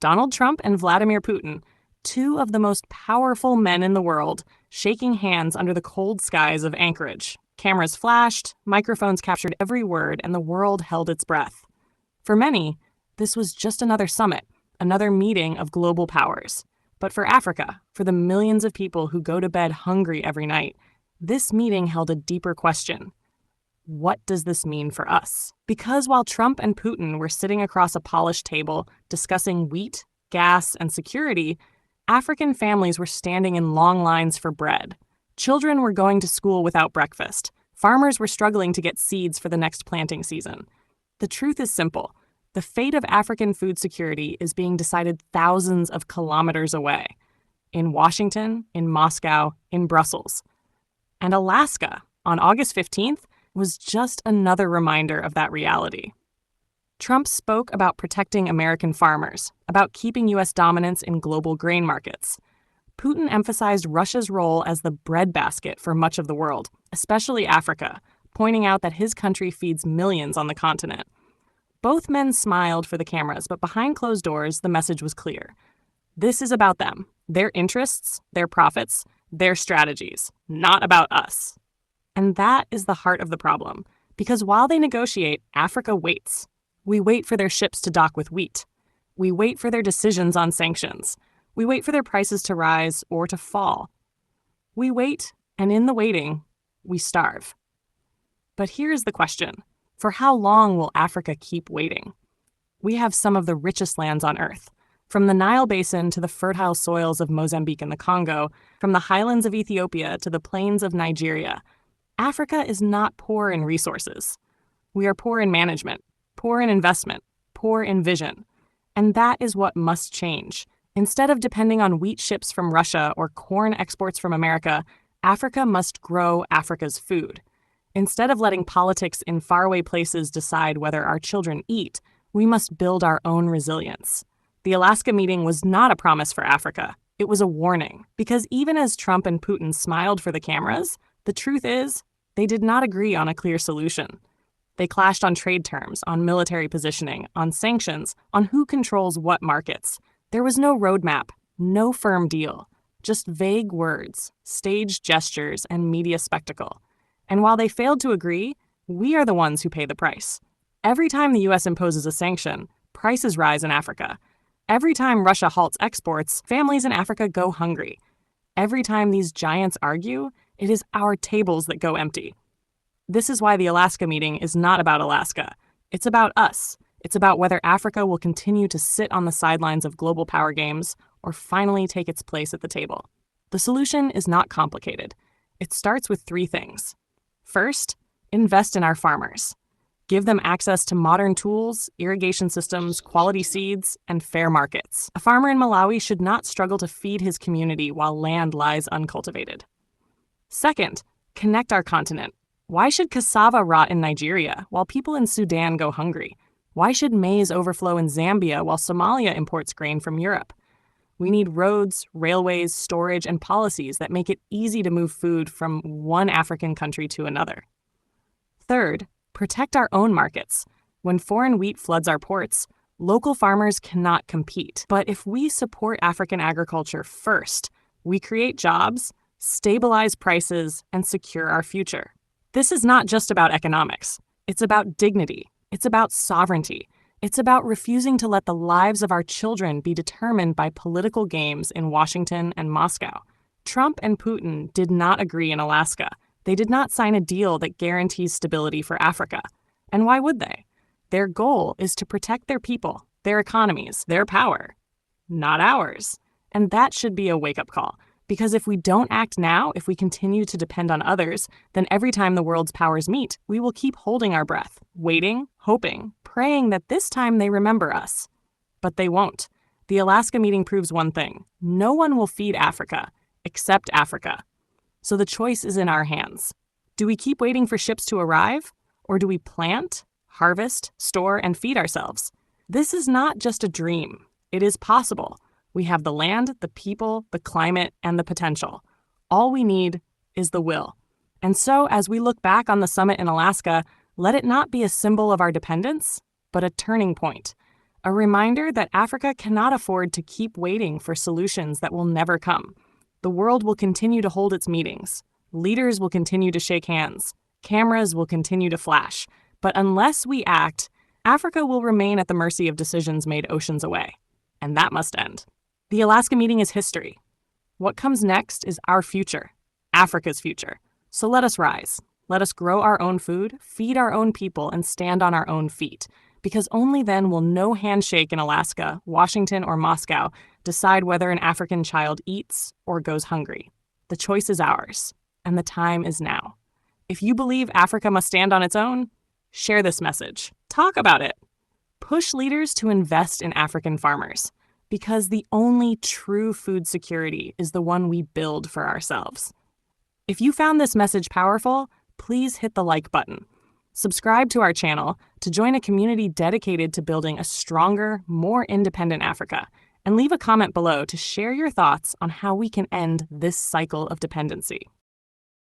Donald Trump and Vladimir Putin, two of the most powerful men in the world, shaking hands under the cold skies of Anchorage. Cameras flashed, microphones captured every word, and the world held its breath. For many, this was just another summit, another meeting of global powers. But for Africa, for the millions of people who go to bed hungry every night, this meeting held a deeper question. What does this mean for us? Because while Trump and Putin were sitting across a polished table discussing wheat, gas, and security, African families were standing in long lines for bread. Children were going to school without breakfast. Farmers were struggling to get seeds for the next planting season. The truth is simple. The fate of African food security is being decided thousands of kilometers away. In Washington, in Moscow, in Brussels. And Alaska, on August 15th, was just another reminder of that reality. Trump spoke about protecting American farmers, about keeping U.S. dominance in global grain markets. Putin emphasized Russia's role as the breadbasket for much of the world, especially Africa, pointing out that his country feeds millions on the continent. Both men smiled for the cameras, but behind closed doors, the message was clear. This is about them, their interests, their profits, their strategies, not about us. And that is the heart of the problem, because while they negotiate, Africa waits. We wait for their ships to dock with wheat. We wait for their decisions on sanctions. We wait for their prices to rise or to fall. We wait, and in the waiting, we starve. But here's the question. For how long will Africa keep waiting? We have some of the richest lands on Earth. From the Nile Basin to the fertile soils of Mozambique and the Congo, from the highlands of Ethiopia to the plains of Nigeria, Africa is not poor in resources. We are poor in management, poor in investment, poor in vision. And that is what must change. Instead of depending on wheat ships from Russia or corn exports from America, Africa must grow Africa's food. Instead of letting politics in faraway places decide whether our children eat, we must build our own resilience. The Alaska meeting was not a promise for Africa. It was a warning. Because even as Trump and Putin smiled for the cameras, the truth is, they did not agree on a clear solution. They clashed on trade terms, on military positioning, on sanctions, on who controls what markets. There was no roadmap, no firm deal, just vague words, staged gestures, and media spectacle. And while they failed to agree, we are the ones who pay the price. Every time the U.S. imposes a sanction, prices rise in Africa. Every time Russia halts exports, families in Africa go hungry. Every time these giants argue, it is our tables that go empty. This is why the Alaska meeting is not about Alaska. It's about us. It's about whether Africa will continue to sit on the sidelines of global power games or finally take its place at the table. The solution is not complicated. It starts with three things. First, invest in our farmers. Give them access to modern tools, irrigation systems, quality seeds, and fair markets. A farmer in Malawi should not struggle to feed his community while land lies uncultivated. Second, connect our continent. Why should cassava rot in Nigeria while people in Sudan go hungry? Why should maize overflow in Zambia while Somalia imports grain from Europe? We need roads, railways, storage, and policies that make it easy to move food from one African country to another. Third, protect our own markets. When foreign wheat floods our ports, local farmers cannot compete. But if we support African agriculture first, we create jobs, stabilize prices, and secure our future. This is not just about economics. It's about dignity. It's about sovereignty. It's about refusing to let the lives of our children be determined by political games in Washington and Moscow. Trump and Putin did not agree in Alaska. They did not sign a deal that guarantees stability for Africa. And why would they? Their goal is to protect their people, their economies, their power, not ours. And that should be a wake-up call. Because if we don't act now, if we continue to depend on others, then every time the world's powers meet, we will keep holding our breath, waiting, hoping, praying that this time they remember us. But they won't. The Alaska meeting proves one thing. No one will feed Africa, except Africa. So the choice is in our hands. Do we keep waiting for ships to arrive? Or do we plant, harvest, store, and feed ourselves? This is not just a dream. It is possible. We have the land, the people, the climate, and the potential. All we need is the will. And so, as we look back on the summit in Alaska, let it not be a symbol of our dependence, but a turning point. A reminder that Africa cannot afford to keep waiting for solutions that will never come. The world will continue to hold its meetings. Leaders will continue to shake hands. Cameras will continue to flash. But unless we act, Africa will remain at the mercy of decisions made oceans away. And that must end. The Alaska meeting is history. What comes next is our future, Africa's future. So let us rise. Let us grow our own food, feed our own people, and stand on our own feet. Because only then will no handshake in Alaska, Washington, or Moscow decide whether an African child eats or goes hungry. The choice is ours, and the time is now. If you believe Africa must stand on its own, share this message. Talk about it. Push leaders to invest in African farmers, because the only true food security is the one we build for ourselves. If you found this message powerful, please hit the like button. Subscribe to our channel to join a community dedicated to building a stronger, more independent Africa, and leave a comment below to share your thoughts on how we can end this cycle of dependency.